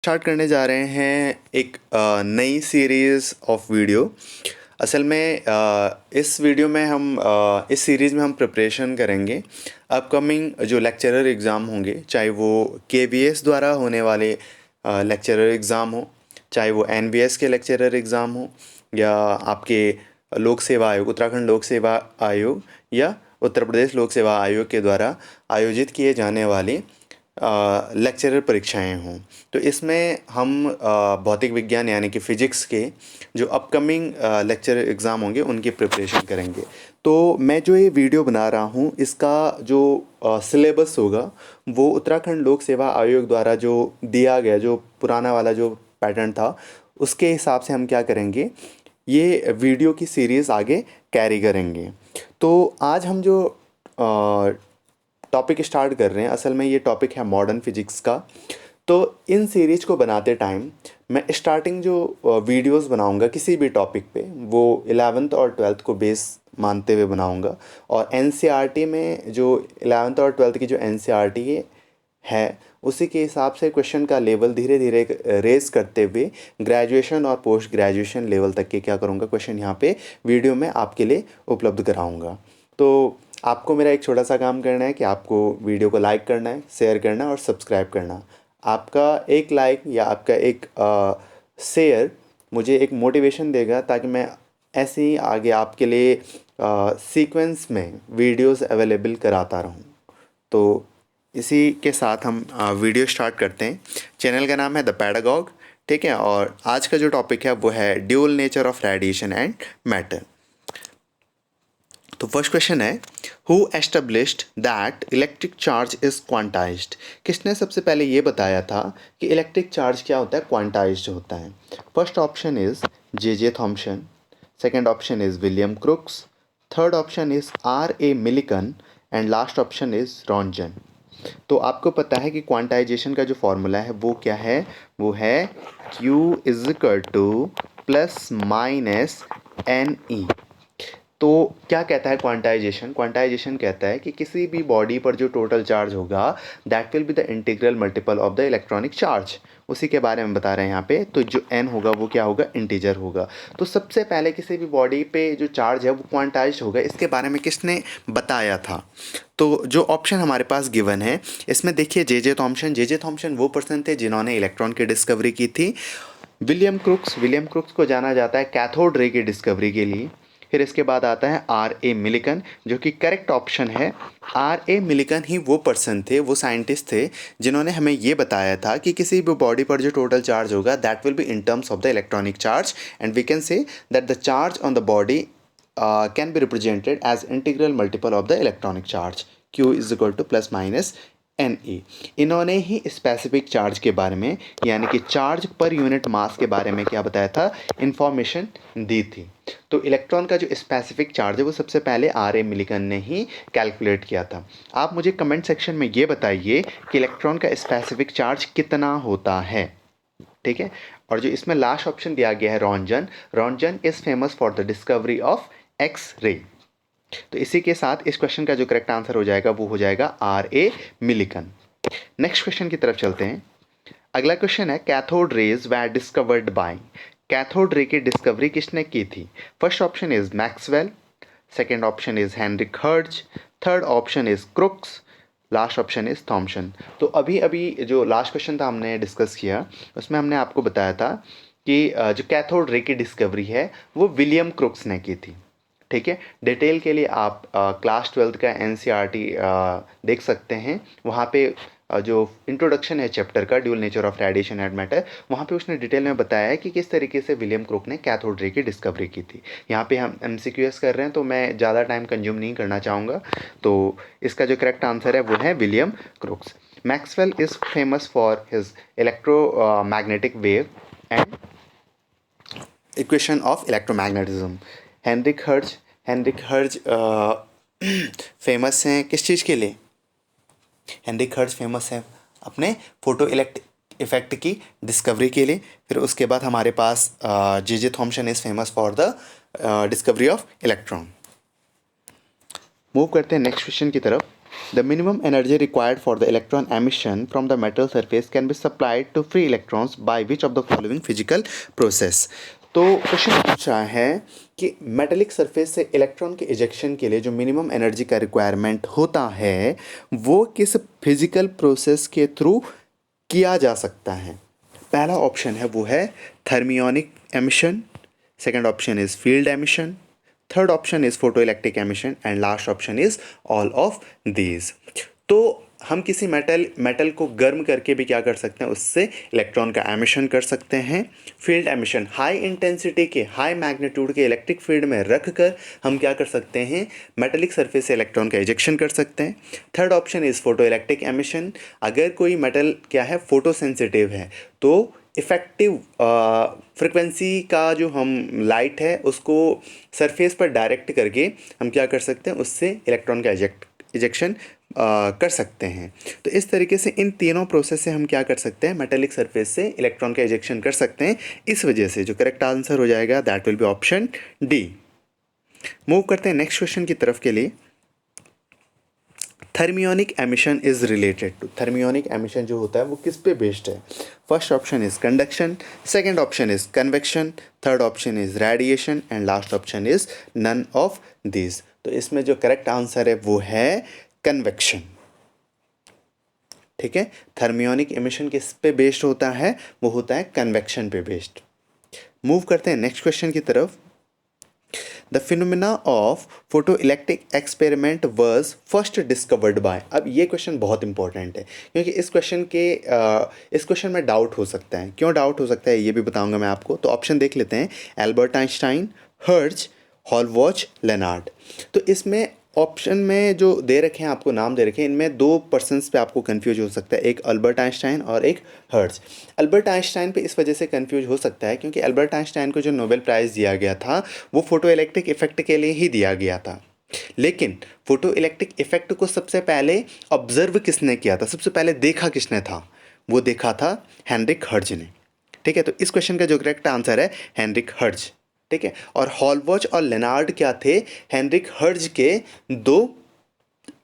Start करने जा रहे हैं एक नई सीरीज़ ऑफ वीडियो। असल में इस वीडियो में हम इस सीरीज़ में हम प्रिपरेशन करेंगे अपकमिंग जो लेक्चरर एग्ज़ाम होंगे, चाहे वो केवीएस द्वारा होने वाले लेक्चरर एग्ज़ाम हो, चाहे वो एनवीएस के लेक्चरर एग्ज़ाम हो, या आपके लोक सेवा आयोग, उत्तराखंड लोक सेवा आयोग या उत्तर प्रदेश लोक सेवा आयोग के द्वारा आयोजित किए जाने वाले लेक्चरर परीक्षाएं हों। तो इसमें हम भौतिक विज्ञान यानी कि फ़िज़िक्स के जो अपकमिंग लेक्चर एग्ज़ाम होंगे उनकी प्रिपरेशन करेंगे। तो मैं जो ये वीडियो बना रहा हूँ इसका जो सिलेबस होगा वो उत्तराखंड लोक सेवा आयोग द्वारा जो दिया गया, जो पुराना वाला जो पैटर्न था उसके हिसाब से हम क्या करेंगे, ये वीडियो की सीरीज़ आगे कैरी करेंगे। तो आज हम जो टॉपिक स्टार्ट कर रहे हैं, असल में ये टॉपिक है मॉडर्न फिजिक्स का। तो इन सीरीज को बनाते टाइम मैं स्टार्टिंग जो वीडियोस बनाऊंगा किसी भी टॉपिक पे, वो 11th और 12th को बेस मानते हुए बनाऊंगा। और एनसीईआरटी में जो 11th और 12th की जो एनसीईआरटी है उसी के हिसाब से क्वेश्चन का लेवल धीरे धीरे रेज करते हुए ग्रेजुएशन और पोस्ट ग्रेजुएशन लेवल तक के क्या करूँगा, क्वेश्चन यहाँ पे वीडियो में आपके लिए उपलब्ध कराऊँगा। तो आपको मेरा एक छोटा सा काम करना है कि आपको वीडियो को लाइक करना है, शेयर करना है और सब्सक्राइब करना। आपका एक लाइक या आपका एक शेयर मुझे एक मोटिवेशन देगा ताकि मैं ऐसे ही आगे आपके लिए सीक्वेंस में वीडियोस अवेलेबल कराता रहूं। तो इसी के साथ हम वीडियो स्टार्ट करते हैं। चैनल का नाम है द पैडागॉग, ठीक है। और आज का जो टॉपिक है वो है dual nature of radiation and matter. तो फर्स्ट क्वेश्चन है, who established that electric charge is quantized. किसने सबसे पहले ये बताया था कि इलेक्ट्रिक चार्ज क्या होता है, क्वांटाइज्ड होता है। First option is J Thomson, second option is William Crookes, third option is R.A. Millikan and last option is Roentgen. तो आपको पता है कि क्वांटाइजेशन का जो फॉर्मूला है वो क्या है, वो है Q is equal to plus minus NE। तो क्या कहता है क्वांटाइजेशन? क्वांटाइजेशन कहता है कि किसी भी बॉडी पर जो टोटल चार्ज होगा that will be the integral multiple of the electronic charge. उसी के बारे में बता रहे हैं यहाँ पे। तो जो n होगा वो क्या होगा, इंटीजर होगा। तो सबसे पहले किसी भी बॉडी पे जो चार्ज है वो क्वांटाइज्ड होगा, इसके बारे में किसने बताया था? तो जो ऑप्शन हमारे पास गिवन है इसमें देखिए, जे थॉम्सन वो पर्सन थे जिन्होंने इलेक्ट्रॉन की डिस्कवरी की थी। विलियम क्रुक्स को जाना जाता है कैथोड रे की डिस्कवरी के लिए। फिर इसके बाद आता है R.A. मिलिकन, जो कि करेक्ट ऑप्शन है। R.A. मिलिकन ही वो पर्सन थे, वो साइंटिस्ट थे जिन्होंने हमें ये बताया था कि किसी भी बॉडी पर जो टोटल चार्ज होगा that will be in terms of the electronic charge, and we can say that the charge on the body can be represented as integral multiple of the electronic charge, Q is equal to plus minus NE। इन्होंने ही specific charge के बारे में यानी कि charge per unit mass के बारे में क्या बताया था, इंफॉर्मेशन दी थी। तो इलेक्ट्रॉन का जो स्पेसिफिक चार्ज है वो सबसे पहले R.A. मिलिकन ने ही कैलकुलेट किया था। आप मुझे कमेंट सेक्शन में ये बताइए कि इलेक्ट्रॉन का स्पेसिफिक चार्ज कितना होता है, ठीक है। और जो इसमें लास्ट ऑप्शन दिया गया है Roentgen is famous for the discovery of X ray. तो इसी के साथ इस क्वेश्चन का जो करेक्ट आंसर हो जाएगा वो हो जाएगा R.A. मिलिकन। नेक्स्ट क्वेश्चन की तरफ चलते हैं। अगला क्वेश्चन है, cathode rays were discovered by. Cathode ray की डिस्कवरी किसने की थी? First option is Maxwell, second option is Heinrich Hertz, third option is Crookes, last option is Thomson. तो अभी अभी जो लास्ट क्वेश्चन था हमने डिस्कस किया उसमें हमने आपको बताया था कि जो कैथोड रे की डिस्कवरी है वो विलियम क्रुक्स ने की थी, ठीक है। डिटेल के लिए आप क्लास 12th का एनसीईआरटी देख सकते हैं। वहाँ पे जो इंट्रोडक्शन है चैप्टर का dual nature of radiation and matter, वहाँ पे उसने डिटेल में बताया है कि किस तरीके से विलियम क्रुक ने कैथोड रे की डिस्कवरी की थी। यहाँ पे हम एमसीक्यूएस कर रहे हैं तो मैं ज़्यादा टाइम कंज्यूम नहीं करना चाहूँगा। तो इसका जो करेक्ट आंसर है वो है William Crookes. Maxwell is famous for his electromagnetic wave and equation of electromagnetism. Heinrich Hertz famous हैं किस चीज़ के लिए? हेनरिक हर्ज फेमस है अपने फोटो इफेक्ट की डिस्कवरी के लिए। फिर उसके बाद हमारे पास J Thomson is famous for the discovery of electron. Move करते हैं नेक्स्ट क्वेश्चन की तरफ। The minimum energy required for the electron emission from the metal surface can be supplied to free electrons by which of the following physical process? तो question पूछा है कि metallic surface से electron के ejection के लिए जो मिनिमम एनर्जी का रिक्वायरमेंट होता है वो किस फिजिकल प्रोसेस के थ्रू किया जा सकता है? पहला ऑप्शन है वो है thermionic emission, second option is field emission, third option is photoelectric emission and last option is all of these. तो हम किसी मेटल को गर्म करके भी क्या कर सकते हैं, उससे इलेक्ट्रॉन का एमिशन कर सकते हैं। फील्ड एमिशन हाई इंटेंसिटी के हाई मैग्नीट्यूड के इलेक्ट्रिक फील्ड में रख कर हम क्या कर सकते हैं, मेटेलिक सरफेस से इलेक्ट्रॉन का इजेक्शन कर सकते हैं। Third option is photo electric emission, अगर कोई मेटल क्या है फोटो सेंसिटिव है तो इफ़ेक्टिव फ्रिक्वेंसी का जो हम लाइट है उसको सरफेस पर डायरेक्ट करके हम क्या कर सकते हैं, उससे इलेक्ट्रॉन का इजेक्शन कर सकते हैं। तो इस तरीके से इन तीनों प्रोसेस से हम क्या कर सकते हैं, मेटेलिक सरफेस से इलेक्ट्रॉन का इजेक्शन कर सकते हैं। इस वजह से जो करेक्ट आंसर हो जाएगा that will be option D. Move करते हैं नेक्स्ट क्वेश्चन की तरफ के लिए। Thermionic emission is related to, thermionic emission जो होता है वो किस पे बेस्ड है? First option is conduction, second option is convection, third option is radiation and last option is none of this. तो इसमें जो करेक्ट आंसर है वो है कन्वेक्शन। ठीक है, थर्मियोनिक एमिशन किस पे बेस्ड होता है, वो होता है कन्वेक्शन पे बेस्ड। मूव करते हैं नेक्स्ट क्वेश्चन की तरफ। The phenomena of photoelectric experiment was first discovered by. अब ये क्वेश्चन बहुत इंपॉर्टेंट है क्योंकि इस क्वेश्चन में डाउट हो सकता है। क्यों डाउट हो सकता है ये भी बताऊंगा मैं आपको। तो ऑप्शन देख लेते हैं, एल्बर्ट आइंस्टाइन, हर्ट्ज, हॉलवॉच, लेनार्ड। तो इसमें ऑप्शन में जो दे रखे हैं, आपको नाम दे रखे हैं, इनमें दो पर्सन्स पे आपको कंफ्यूज हो सकता है, एक अल्बर्ट आइंस्टाइन और एक हर्ट्ज। अल्बर्ट आइंस्टाइन पे इस वजह से कंफ्यूज हो सकता है क्योंकि अल्बर्ट आइंस्टाइन को जो नोबेल प्राइज़ दिया गया था वो फोटो इलेक्ट्रिक इफेक्ट के लिए ही दिया गया था। लेकिन फोटो इलेक्ट्रिक इफेक्ट को सबसे पहले ऑब्जर्व किसने किया था, सबसे पहले देखा किसने था, वो देखा था हेनरिक हर्ट्ज ने। ठीक है, तो इस क्वेश्चन का जो करेक्ट आंसर है हेनरिक हर्ट्ज। ठीक है, और हॉलवॉच और लेनार्ड क्या थे, हेनरिक हर्ट्ज के दो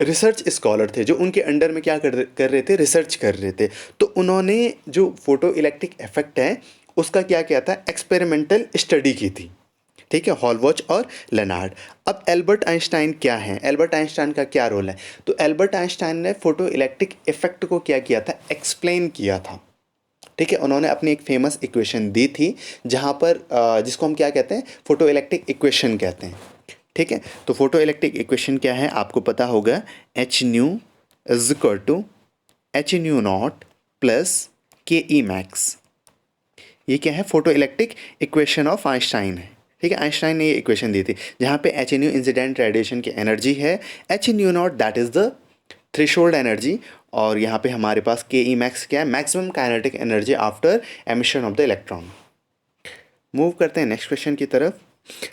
रिसर्च स्कॉलर थे जो उनके अंडर में क्या कर रहे थे, रिसर्च कर रहे थे। तो उन्होंने जो फोटो इलेक्ट्रिक इफेक्ट है उसका क्या किया था, एक्सपेरिमेंटल स्टडी की थी। ठीक है, हॉलवॉच और लेनार्ड। अब एल्बर्ट आइंस्टाइन क्या है, एल्बर्ट आइंस्टाइन का क्या रोल है? तो एल्बर्ट आइंस्टाइन ने फोटो इलेक्ट्रिक इफेक्ट को क्या किया था, एक्सप्लेन किया था। ठीक है, उन्होंने अपनी एक फेमस इक्वेशन दी थी जहाँ पर जिसको हम क्या कहते हैं, फोटो इलेक्ट्रिक इक्वेशन कहते हैं। ठीक है, तो फोटो इलेक्ट्रिक इक्वेशन क्या है आपको पता होगा, H nu is equal to H nu naught plus K E max. ये क्या है, photoelectric equation of Einstein है। ठीक है, आइंस्टाइन ने ये इक्वेशन दी थी जहाँ पे एच न्यू इंसिडेंट रेडिएशन की एनर्जी है, H nu not that is the threshold energy, और यहाँ पे हमारे पास के ई मैक्स क्या है, maximum kinetic energy after emission of the electron. Move करते हैं नेक्स्ट क्वेश्चन की तरफ।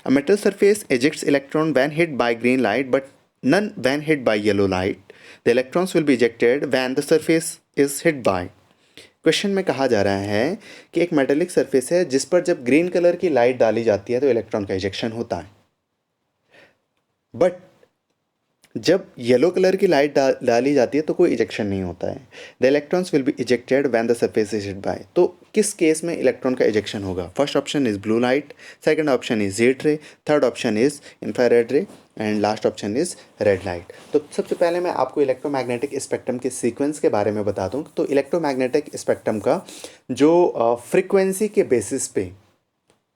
A metal surface ejects electron when hit by green light but none when hit by yellow light. The electrons will be ejected when the surface is hit by. Question में कहा जा रहा है कि एक metallic surface है जिस पर जब ग्रीन कलर की लाइट डाली जाती है तो इलेक्ट्रॉन का इजेक्शन होता है, बट जब येलो कलर की लाइट डाली जाती है तो कोई इजेक्शन नहीं होता है। The electrons will B ejected when the surface is hit bye. तो किस केस में इलेक्ट्रॉन का इजेक्शन होगा? First option is blue light, second option is Z रे, थर्ड ऑप्शन इज इंफ्रारेड रे and last option is red light. तो सबसे पहले मैं आपको इलेक्ट्रोमैग्नेटिक स्पेक्ट्रम के सीक्वेंस के बारे में बता दूँ। तो इलेक्ट्रोमैग्नेटिक स्पेक्ट्रम का जो फ्रिक्वेंसी के बेसिस पे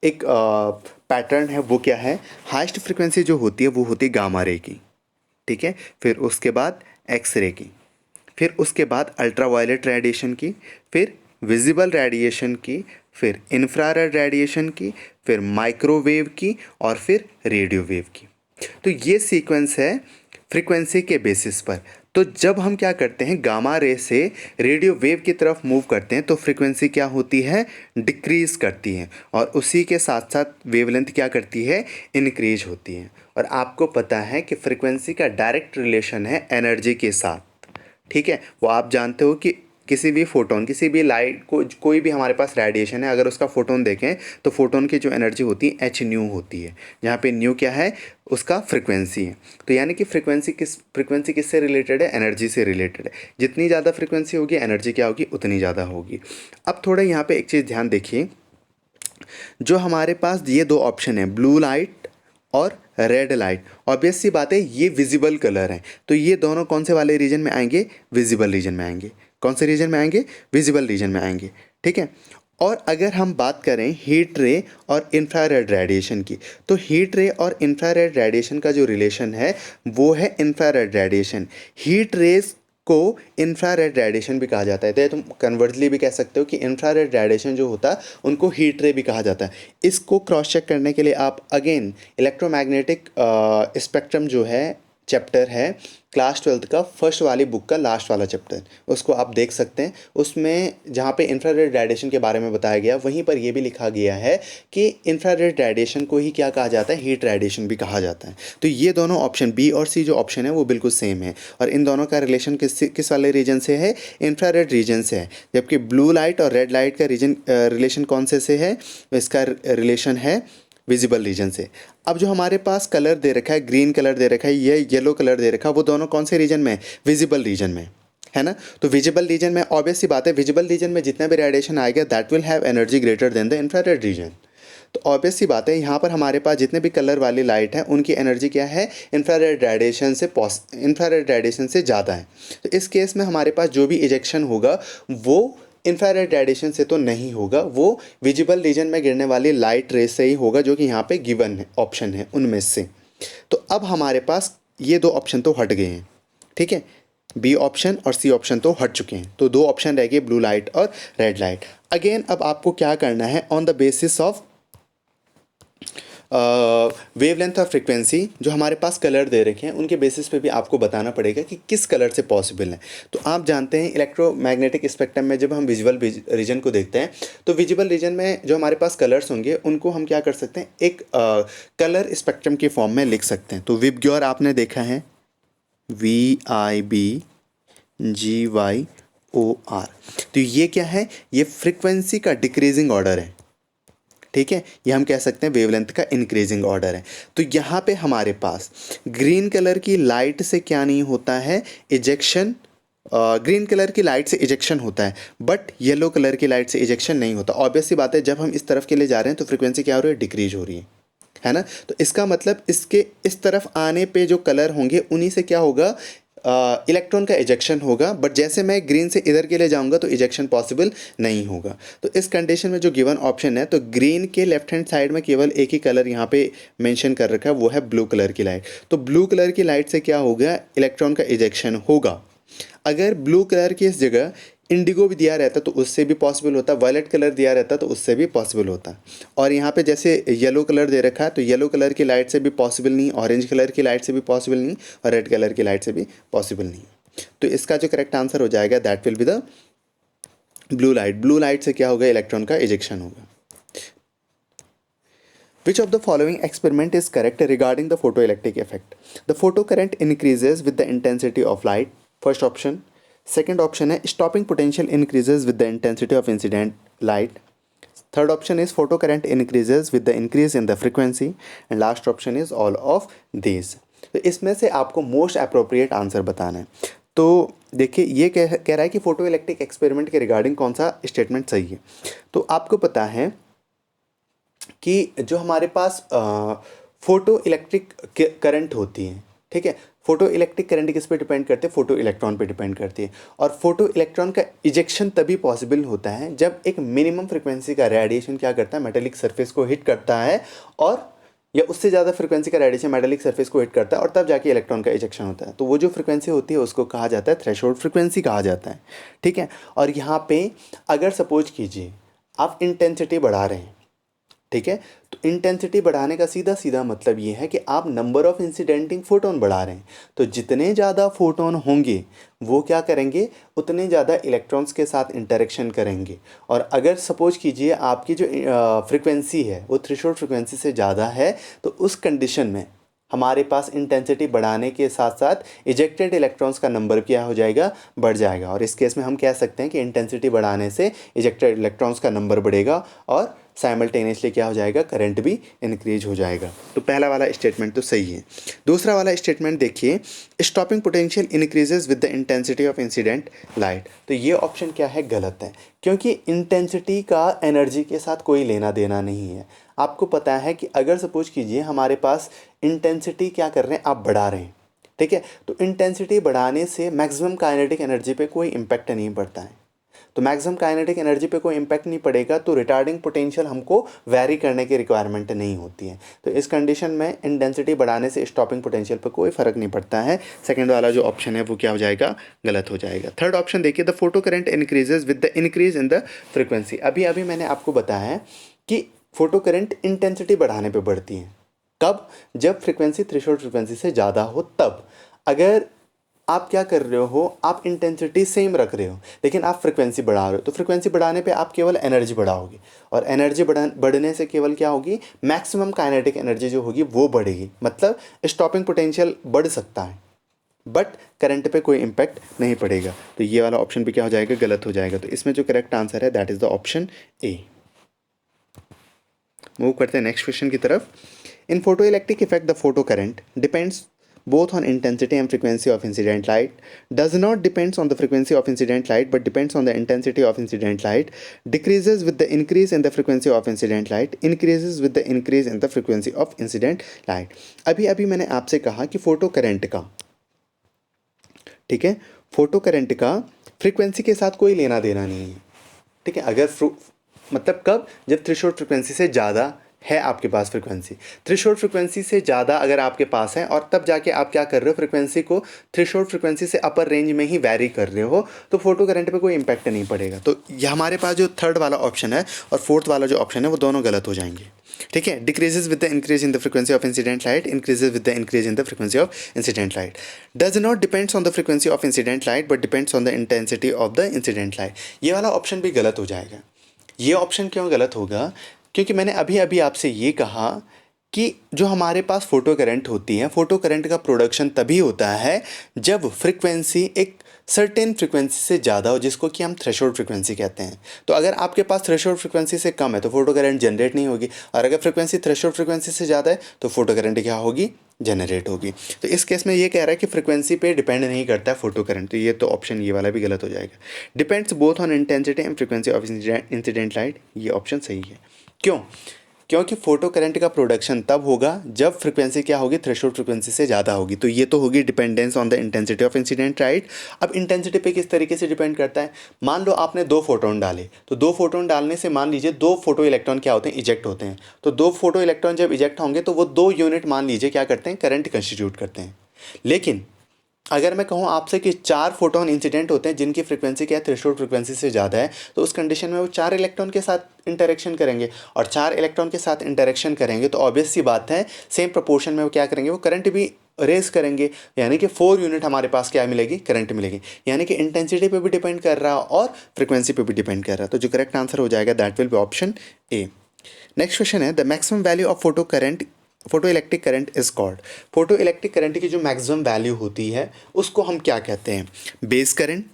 एक पैटर्न है वो क्या है, हाइस्ट फ्रिक्वेंसी जो होती है वो होती है गामा रे की। ठीक है, फिर उसके बाद एक्सरे की, फिर उसके बाद अल्ट्रावायलेट रेडिएशन की, फिर विजिबल रेडिएशन की, फिर इंफ्रारेड रेडिएशन की, फिर माइक्रोवेव की और फिर रेडियो वेव की। तो ये सीक्वेंस है फ्रीक्वेंसी के बेसिस पर। तो जब हम क्या करते हैं, गामा रे से रेडियो वेव की तरफ मूव करते हैं तो फ्रीक्वेंसी क्या होती है, डिक्रीज़ करती है, और उसी के साथ साथ वेवलेंथ क्या करती है, इनक्रीज होती है। और आपको पता है कि फ्रीक्वेंसी का डायरेक्ट रिलेशन है एनर्जी के साथ। ठीक है, वो आप जानते हो कि किसी भी फोटोन, किसी भी लाइट को, कोई भी हमारे पास रेडिएशन है, अगर उसका फोटोन देखें तो फोटोन की जो एनर्जी होती है एच न्यू होती है, जहाँ पे न्यू क्या है, उसका फ्रिक्वेंसी है। तो यानी कि फ्रिक्वेंसी किससे रिलेटेड है, एनर्जी से रिलेटेड है। जितनी ज़्यादा फ्रिक्वेंसी होगी एनर्जी क्या होगी, उतनी ज़्यादा होगी। अब थोड़ा यहाँ पे एक चीज़ ध्यान देखिए, जो हमारे पास ये दो ऑप्शन है, ब्लू लाइट और रेड लाइट, ऑब्वियस सी बात है ये विजिबल कलर हैं, तो ये दोनों कौन से वाले रीजन में आएंगे, विजिबल रीजन में आएंगे। कौन से रीजन में आएंगे, विजिबल रीजन में आएंगे, ठीक है। और अगर हम बात करें हीट रे और इंफ्रारेड रेडिएशन की, तो हीट रे और इंफ्रारेड रेडिएशन का जो रिलेशन है वो है इंफ्रारेड रेडिएशन। हीट रेज को इंफ्रारेड रेडिएशन भी कहा जाता है, तो तुम कन्वर्जली भी कह सकते हो कि इंफ्रारेड रेडिएशन जो होता है उनको हीट रे भी कहा जाता है। इसको क्रॉस चेक करने के लिए आप अगेन इलेक्ट्रोमैग्नेटिक स्पेक्ट्रम जो है चैप्टर है क्लास 12th का फर्स्ट वाली बुक का लास्ट वाला चैप्टर, उसको आप देख सकते हैं। उसमें जहाँ पे इंफ्रारेड रेडिएशन के बारे में बताया गया, वहीं पर यह भी लिखा गया है कि इंफ्रारेड रेडिएशन को ही क्या कहा जाता है, हीट रेडिएशन भी कहा जाता है। तो ये दोनों ऑप्शन बी और सी जो ऑप्शन है वो बिल्कुल सेम है, और इन दोनों का रिलेशन किस वाले रीजन से है, इंफ्रारेड रीजन से है। जबकि ब्लू लाइट और रेड लाइट का रिलेशन कौन से है, इसका रिलेशन है विजिबल रीजन से। अब जो हमारे पास कलर दे रखा है, ग्रीन कलर दे रखा है, ये येलो कलर दे रखा है, वो दोनों कौन से रीजन में, विजिबल रीजन में है ना। तो विजिबल रीजन में ऑब्वियस सी बात है, विजिबल रीजन में जितना भी रेडिएशन आएगा that will have energy greater than the infrared reason. तो ऑब्वियस सी बात है, यहाँ पर हमारे पास जितने भी कलर वाली लाइट है उनकी एनर्जी क्या है, इंफ्रारेड रेडिएशन से ज़्यादा है। तो इस केस में हमारे पास जो भी इजेक्शन होगा वो इंफ्रारेड रेडिएशन से तो नहीं होगा, वो विजिबल रीजन में गिरने वाली लाइट रेस से ही होगा, जो कि यहाँ पे गिवन है ऑप्शन है उनमें से। तो अब हमारे पास ये दो ऑप्शन तो हट गए हैं, ठीक है, बी ऑप्शन और सी ऑप्शन तो हट चुके हैं, तो दो ऑप्शन रह गए, ब्लू लाइट और रेड लाइट। अगेन अब आपको क्या करना है, on the basis of wavelength और फ्रिक्वेंसी जो हमारे पास कलर दे रखे हैं उनके बेसिस पे भी आपको बताना पड़ेगा कि किस कलर से पॉसिबल है। तो आप जानते हैं इलेक्ट्रोमैग्नेटिक स्पेक्ट्रम में जब हम विजुअल रीजन को देखते हैं, तो विजिबल रीजन में जो हमारे पास कलर्स होंगे उनको हम क्या कर सकते हैं, एक कलर स्पेक्ट्रम के फॉर्म में लिख सकते हैं। तो विबग्योर आपने देखा है, VIBGYOR, तो ये क्या है, ये फ्रिक्वेंसी का डिक्रीजिंग ऑर्डर है, ठीक है। ये हम कह सकते हैं वेवलेंथ का इंक्रीजिंग ऑर्डर है। तो यहाँ पे हमारे पास ग्रीन कलर की लाइट से क्या नहीं होता है, इजेक्शन, ग्रीन कलर की लाइट से इजेक्शन होता है, बट येलो कलर की लाइट से इजेक्शन नहीं होता। ऑब्वियस सी बात है, जब हम इस तरफ के लिए जा रहे हैं तो फ्रिक्वेंसी क्या हो रही है, डिक्रीज हो रही है ना। तो इसका मतलब इसके इस तरफ आने पे जो कलर होंगे उन्हीं से क्या होगा, इलेक्ट्रॉन का इजेक्शन होगा, बट जैसे मैं ग्रीन से इधर के लिए जाऊंगा तो इजेक्शन पॉसिबल नहीं होगा। तो इस कंडीशन में जो गिवन ऑप्शन है, तो ग्रीन के लेफ्ट हैंड साइड में केवल एक ही कलर यहाँ पे मेंशन कर रखा है, वो है ब्लू कलर की लाइट। तो ब्लू कलर की लाइट से क्या होगा, इलेक्ट्रॉन का इजेक्शन होगा। अगर ब्लू कलर की इस जगह इंडिगो भी दिया रहता तो उससे भी पॉसिबल होता, वायलेट कलर दिया रहता तो उससे भी पॉसिबल होता। और यहाँ पे जैसे येलो कलर दे रखा है, तो येलो कलर की लाइट से भी पॉसिबल नहीं, ऑरेंज कलर की लाइट से भी पॉसिबल नहीं, और रेड कलर की लाइट से भी पॉसिबल नहीं। तो इसका जो करेक्ट आंसर हो जाएगा that will be the blue light. Blue light से क्या होगा, इलेक्ट्रॉन का इजेक्शन होगा। Which of the following experiment is correct regarding the photoelectric effect? The photocurrent increases with the intensity of light. First option. Second option है stopping potential increases with the intensity of incident light. Third option is photocurrent increases with the increase in the frequency. And last option is all of these. तो इसमें से आपको most appropriate answer बताना है। तो देखिए ये कह रहा है कि फोटो इलेक्ट्रिक एक्सपेरिमेंट के रिगार्डिंग कौन सा स्टेटमेंट सही है। तो आपको पता है कि जो हमारे पास फोटो इलेक्ट्रिक करंट होती है, ठीक है, फोटो इलेक्ट्रिक करंट किस पे डिपेंड करते हैं, फोटो इलेक्ट्रॉन पे डिपेंड करती है। और फोटो इलेक्ट्रॉन का इजेक्शन तभी पॉसिबल होता है जब एक मिनिमम फ्रिक्वेंसी का रेडिएशन क्या करता है, मेटेलिक सरफेस को हिट करता है, और या उससे ज़्यादा फ्रिक्वेंसी का रेडिएशन मेटेलिक सरफेस को हिट करता है, और तब जाके इलेक्ट्रॉन का इजेक्शन होता है। तो वो जो फ्रिक्वेंसी होती है उसको कहा जाता है थ्रेशोल्ड फ्रिक्वेंसी कहा जाता है, ठीक है। और यहाँ पे अगर सपोज कीजिए आप इंटेंसिटी बढ़ा रहे हैं, ठीक है, तो इंटेंसिटी बढ़ाने का सीधा सीधा मतलब ये है कि आप नंबर ऑफ इंसिडेंटिंग फोटोन बढ़ा रहे हैं। तो जितने ज़्यादा फोटोन होंगे वो क्या करेंगे, उतने ज़्यादा इलेक्ट्रॉन्स के साथ इंटरेक्शन करेंगे। और अगर सपोज कीजिए आपकी जो फ्रिक्वेंसी है वो थ्रेशोल्ड फ्रिक्वेंसी से ज़्यादा है, तो उस कंडीशन में हमारे पास इंटेंसिटी बढ़ाने के साथ साथ इजेक्टेड इलेक्ट्रॉन्स का नंबर क्या हो जाएगा, बढ़ जाएगा। और इस केस में हम कह सकते हैं कि इंटेंसिटी बढ़ाने से इजेक्टेड इलेक्ट्रॉन्स का नंबर बढ़ेगा और साइमल्टेनियसली क्या हो जाएगा, करंट भी इंक्रीज हो जाएगा। तो पहला वाला स्टेटमेंट तो सही है। दूसरा वाला स्टेटमेंट देखिए, stopping potential increases with the intensity of incident light. तो ये ऑप्शन क्या है, गलत है, क्योंकि इंटेंसिटी का एनर्जी के साथ कोई लेना देना नहीं है। आपको पता है कि अगर सपोज कीजिए हमारे पास इंटेंसिटी क्या कर रहे हैं, आप बढ़ा रहे हैं, ठीक है, तो इंटेंसिटी बढ़ाने से मैक्सिमम काइनेटिक एनर्जी पे कोई इम्पैक्ट नहीं पड़ता है। तो मैक्सिमम काइनेटिक एनर्जी पे कोई इम्पैक्ट नहीं पड़ेगा तो रिटार्डिंग पोटेंशियल हमको वैरी करने की रिक्वायरमेंट नहीं होती है। तो इस कंडीशन में इंटेंसिटी बढ़ाने से स्टॉपिंग पोटेंशियल पे कोई फ़र्क नहीं पड़ता है। सेकंड वाला जो ऑप्शन है वो क्या हो जाएगा, गलत हो जाएगा। थर्ड ऑप्शन देखिए, the photo current increases with the increase in the frequency. अभी अभी मैंने आपको बताया है कि फोटो करंट इंटेंसिटी बढ़ाने पर बढ़ती है। कब, जब फ्रिक्वेंसी थ्रेशोल्ड फ्रिक्वेंसी से ज़्यादा हो तब। अगर आप क्या कर रहे हो, आप इंटेंसिटी सेम रख रहे हो लेकिन आप फ्रिक्वेंसी बढ़ा रहे हो, तो फ्रिक्वेंसी बढ़ाने पे आप केवल एनर्जी बढ़ाओगे और एनर्जी बढ़ने से केवल क्या होगी, मैक्सिमम काइनेटिक एनर्जी जो होगी वो बढ़ेगी। मतलब स्टॉपिंग पोटेंशियल बढ़ सकता है बट करंट पे कोई इम्पैक्ट नहीं पड़ेगा। तो ये वाला ऑप्शन भी क्या हो जाएगा, गलत हो जाएगा। तो इसमें जो करेक्ट आंसर है that is the option A. Move करते हैं नेक्स्ट क्वेश्चन की तरफ। In photo electric effect the photo current depends both on intensity and frequency of incident light, does not depends on the frequency of incident light but depends on the intensity of incident light, decreases with the increase in the frequency of incident light, increases with the increase in the frequency of incident light। अभी अभी मैंने आपसे कहा कि photo current का, ठीक है, photo current का फ्रीक्वेंसी के साथ कोई लेना देना नहीं है, ठीक है। अगर मतलब कब, जब थ्रेशोल्ड फ्रिक्वेंसी से ज़्यादा है आपके पास फ्रिक्वेंसी, थ्रेशोल्ड फ्रिक्वेंसी से ज़्यादा अगर आपके पास है और तब जाके आप क्या कर रहे हो, फ्रिक्वेंसी को थ्रेशोल्ड फ्रिक्वेंसी से अपर रेंज में ही वैरी कर रहे हो, तो फोटो करंट पे कोई इम्पैक्ट नहीं पड़ेगा। तो ये हमारे पास जो थर्ड वाला ऑप्शन है और फोर्थ वाला जो ऑप्शन है वो दोनों गलत हो जाएंगे, ठीक है। Decreases with the increase in the frequency of incident light, increases with the increase in the frequency of incident light, does not depends on the frequency of incident light but depends on the intensity of the incident light. ये वाला option भी गलत हो जाएगा। ये option क्यों गलत होगा, क्योंकि मैंने अभी अभी आपसे ये कहा कि जो हमारे पास फोटो करंट होती है, फोटो करंट का प्रोडक्शन तभी होता है जब फ्रिक्वेंसी एक सर्टेन फ्रिक्वेंसी से ज़्यादा हो, जिसको कि हम थ्रेशोल्ड फ्रिक्वेंसी कहते हैं। तो अगर आपके पास थ्रेशोल्ड फ्रिक्वेंसी से कम है तो फोटो करंट जनरेट नहीं होगी, और अगर फ्रिक्वेंसी थ्रेशोल्ड फ्रिक्वेंसी से ज़्यादा है तो फोटो करंट क्या होगी, जनरेट होगी। तो इस केस में ये कह रहा है कि फ्रिक्वेंसी पे डिपेंड नहीं करता है फोटो करंट, तो ये तो ऑप्शन ये वाला भी गलत हो जाएगा। Depends both on intensity and frequency of incident light, ये ऑप्शन सही है। क्यों, क्योंकि फोटो करंट का प्रोडक्शन तब होगा जब फ्रिक्वेंसी क्या होगी, थ्रेशोल्ड फ्रिक्वेंसी से ज़्यादा होगी। तो ये तो होगी dependence on the intensity of incident light. अब इंटेंसिटी पे किस तरीके से डिपेंड करता है, मान लो आपने 2 फोटोन डाले, तो 2 फोटोन डालने से मान लीजिए 2 फोटो इलेक्ट्रॉन क्या होते हैं, इजेक्ट होते हैं। तो 2 फोटो इलेक्ट्रॉन जब इजेक्ट होंगे तो वो 2 यूनिट मान लीजिए क्या करते हैं, करंट कंस्टिट्यूट करते हैं। लेकिन अगर मैं कहूँ आपसे कि 4 फोटोन इंसिडेंट होते हैं जिनकी फ्रिक्वेंसी क्या है, थ्रेशोल्ड फ्रिक्वेंसी से ज़्यादा है, तो उस कंडीशन में वो 4 इलेक्ट्रॉन के साथ इंटरेक्शन करेंगे, और 4 इलेक्ट्रॉन के साथ इंटरेक्शन करेंगे तो ऑब्वियस सी बात है सेम प्रोपोर्शन में वो क्या करेंगे, वो करंट भी रेस करेंगे, यानी कि 4 यूनिट हमारे पास क्या मिलेगी, करंट मिलेगी। यानी कि इंटेंसिटी पे भी डिपेंड कर रहा है और फ्रिक्वेंसी पे भी डिपेंड कर रहा है। तो जो करेक्ट आंसर हो जाएगा that will be option A. Next question है, the maximum value of photo electric current is called. Photo electric current की जो मैक्सिमम वैल्यू होती है उसको हम क्या कहते हैं, base current,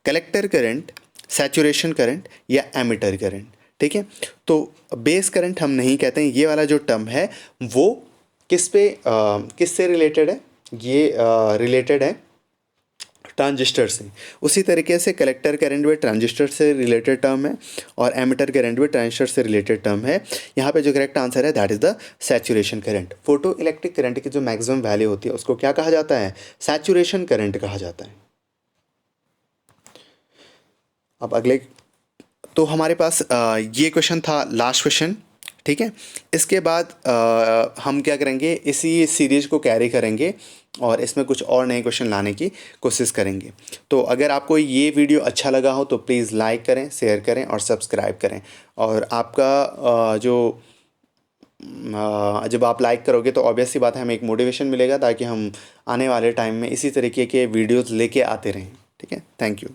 collector current, saturation current या एमिटर करंट, ठीक है। तो बेस करंट हम नहीं कहते हैं, ये वाला जो टर्म है वो किससे रिलेटेड है, ये रिलेटेड है ट्रांजिस्टर से। उसी तरीके से कलेक्टर करंट भी ट्रांजिस्टर से रिलेटेड टर्म है और एमिटर करंट भी ट्रांजिस्टर से रिलेटेड टर्म है। यहाँ पे जो करेक्ट आंसर है that is the saturation current. Photo electric current की जो मैक्सिमम वैल्यू होती है उसको क्या कहा जाता है, सैचुरेशन करंट कहा जाता है। अब अगले, तो हमारे पास ये क्वेश्चन था लास्ट क्वेश्चन, ठीक है। इसके बाद हम क्या करेंगे, इसी सीरीज़ को कैरी करेंगे और इसमें कुछ और नए क्वेश्चन लाने की कोशिश करेंगे। तो अगर आपको ये वीडियो अच्छा लगा हो तो प्लीज़ लाइक करें, शेयर करें और सब्सक्राइब करें। और आपका जब आप लाइक करोगे तो ऑब्वियस सी बात है हमें एक मोटिवेशन मिलेगा ताकि हम आने वाले टाइम में इसी तरीके के वीडियोज़ लेके आते रहें, ठीक है। Thank you.